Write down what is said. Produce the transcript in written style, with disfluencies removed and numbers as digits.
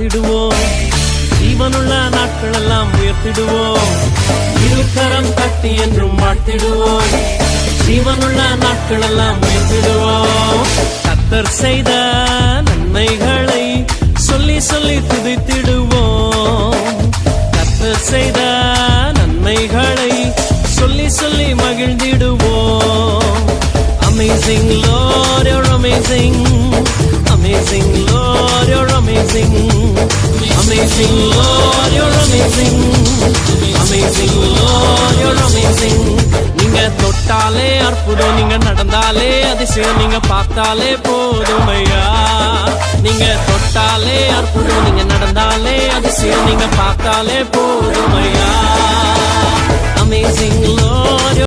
பார்த்திடுவோம். ஜீவனுள்ள நாட்கள் எல்லாம் உயர்த்திடுவோம். இருகரம் தட்டி என்றும் வாழ்த்திடுவோம். ஜீவனுள்ள நாட்கள் எல்லாம் உயர்த்திடுவோம். கர்த்தர் செய்த நன்மைகளை சொல்லி சொல்லி துதித்திடுவோம். கர்த்தர் செய்த நன்மைகளை சொல்லி சொல்லி மகிழ்ந்திடுவோம். Amazing Lord, you're amazing. Amazing Lord, you're amazing. Amazing Lord, you're amazing. Amazing Lord, you're amazing. நீங்க தொட்டாலே அற்புதம், நீங்க நடந்தாலே அதிசயம், நீங்க பார்த்தாலே போதுமையா. நீங்க தொட்டாலே அற்புதம், நீங்க நடந்தாலே அதிசயம், நீங்க பார்த்தாலே போதுமையா. Amazing Lord.